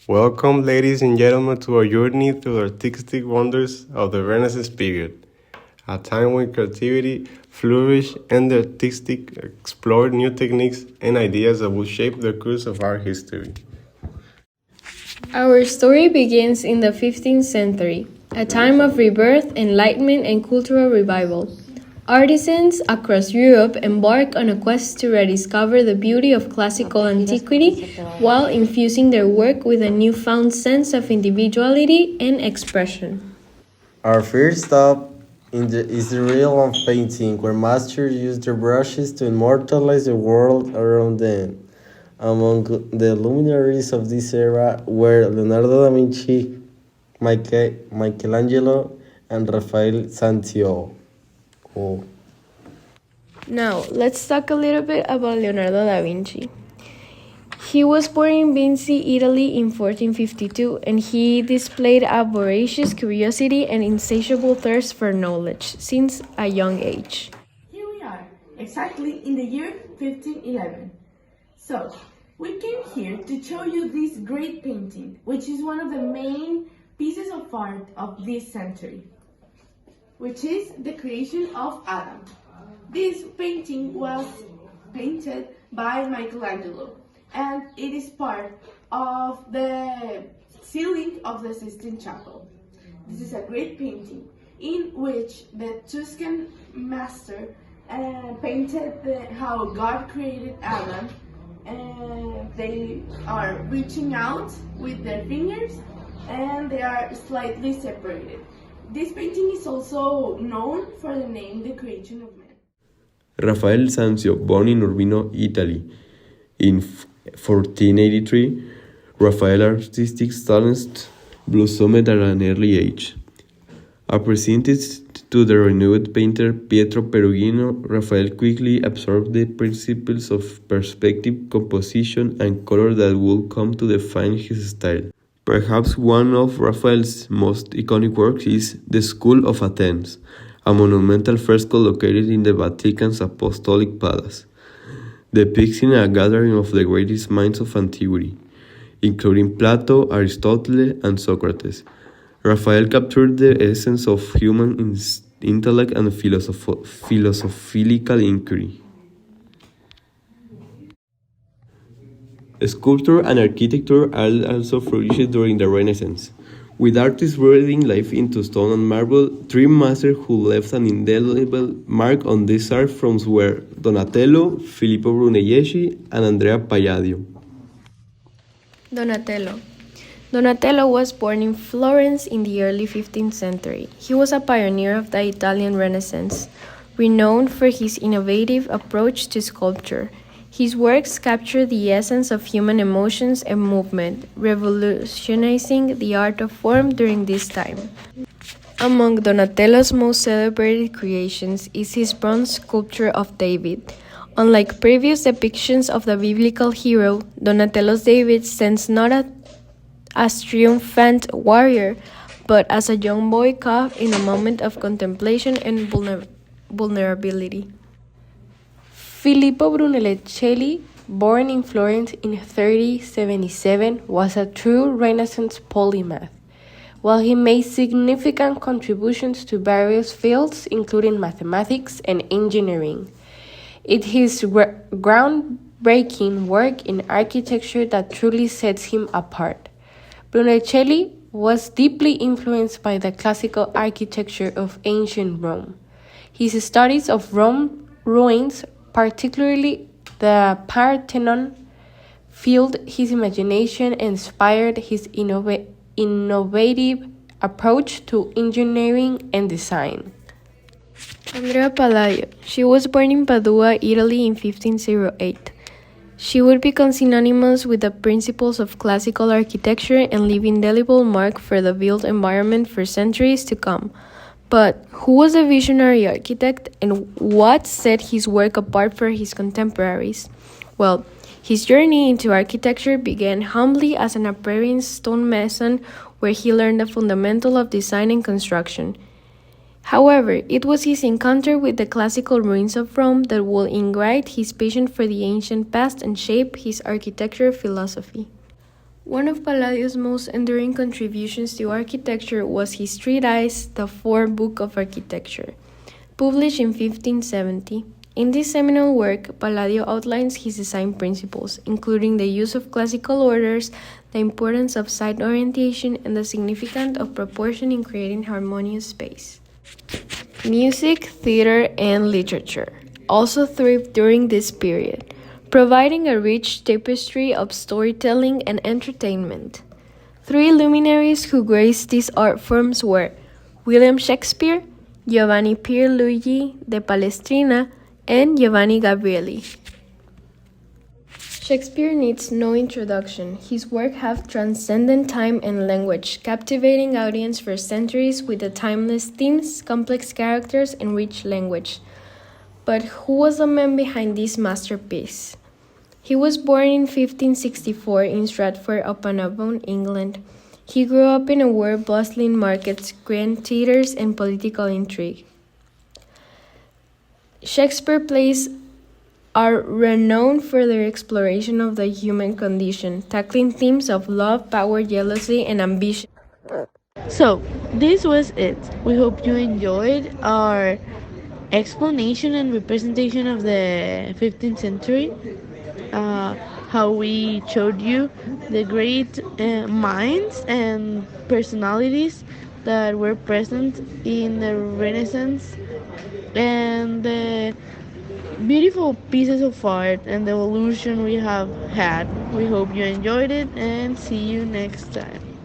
Welcome, ladies and gentlemen, to our journey through the artistic wonders of the Renaissance period, a time when creativity flourished and the artistic explored new techniques and ideas that will shape the course of our history. Our story begins in the 15th century, a time of rebirth, enlightenment, and cultural revival. Artisans across Europe embark on a quest to rediscover the beauty of classical antiquity while infusing their work with a newfound sense of individuality and expression. Our first stop is the realm of painting, where masters use their brushes to immortalize the world around them. Among the luminaries of this era were Leonardo da Vinci, Michelangelo, and Rafael Sanzio. Now, let's talk a little bit about Leonardo da Vinci. He was born in Vinci, Italy in 1452, and he displayed a voracious curiosity and insatiable thirst for knowledge since a young age. Here we are, exactly in the year 1511. So, we came here to show you this great painting, which is one of the main pieces of art of this century, which is the creation of Adam. This painting was painted by Michelangelo, and it is part of the ceiling of the Sistine Chapel. This is a great painting in which the Tuscan master painted how God created Adam, and they are reaching out with their fingers and they are slightly separated. This painting is also known for the name The Creation of Man. Rafael Sanzio, born in Urbino, Italy, in 1483, Raphael's artistic talents blossomed at an early age. Apprentice to the renowned painter Pietro Perugino, Raphael quickly absorbed the principles of perspective, composition, and color that would come to define his style. Perhaps one of Raphael's most iconic works is The School of Athens, a monumental fresco located in the Vatican's Apostolic Palace, depicting a gathering of the greatest minds of antiquity, including Plato, Aristotle, and Socrates. Raphael captured the essence of human intellect and philosophical inquiry. Sculpture and architecture also flourished during the Renaissance, with artists breathing life into stone and marble. Three masters who left an indelible mark on this art forms were Donatello, Filippo Brunelleschi, and Andrea Palladio. Donatello was born in Florence in the early 15th century. He was a pioneer of the Italian Renaissance, renowned for his innovative approach to sculpture. His works capture the essence of human emotions and movement, revolutionizing the art of form during this time. Among Donatello's most celebrated creations is his bronze sculpture of David. Unlike previous depictions of the biblical hero, Donatello's David stands not as triumphant warrior, but as a young boy caught in a moment of contemplation and vulnerability. Filippo Brunelleschi, born in Florence in 1377, was a true Renaissance polymath. While he made significant contributions to various fields, including mathematics and engineering, it is his groundbreaking work in architecture that truly sets him apart. Brunelleschi was deeply influenced by the classical architecture of ancient Rome. His studies of Rome ruins, particularly the Parthenon, fueled his imagination and inspired his innovative approach to engineering and design. Andrea Palladio. She was born in Padua, Italy in 1508. She would become synonymous with the principles of classical architecture and leave indelible mark for the built environment for centuries to come. But who was a visionary architect, and what set his work apart from his contemporaries? Well, his journey into architecture began humbly as an apprentice stonemason, where he learned the fundamental of design and construction. However, it was his encounter with the classical ruins of Rome that would ignite his passion for the ancient past and shape his architectural philosophy. One of Palladio's most enduring contributions to architecture was his treatise, The Fourth Book of Architecture, published in 1570. In this seminal work, Palladio outlines his design principles, including the use of classical orders, the importance of site orientation, and the significance of proportion in creating harmonious space. Music, theater, and literature also thrived during this period, providing a rich tapestry of storytelling and entertainment. Three luminaries who graced these art forms were William Shakespeare, Giovanni Pierluigi de Palestrina, and Giovanni Gabrieli. Shakespeare needs no introduction. His work have transcended time and language, captivating audience for centuries with the timeless themes, complex characters, and rich language. But who was the man behind this masterpiece? He was born in 1564 in Stratford-upon-Avon, England. He grew up in a world bustling markets, grand theaters, and political intrigue. Shakespeare plays are renowned for their exploration of the human condition, tackling themes of love, power, jealousy, and ambition. So, this was it. We hope you enjoyed our explanation and representation of the 15th century. How we showed you the great minds and personalities that were present in the Renaissance and the beautiful pieces of art and the evolution we have had. We hope you enjoyed it and see you next time.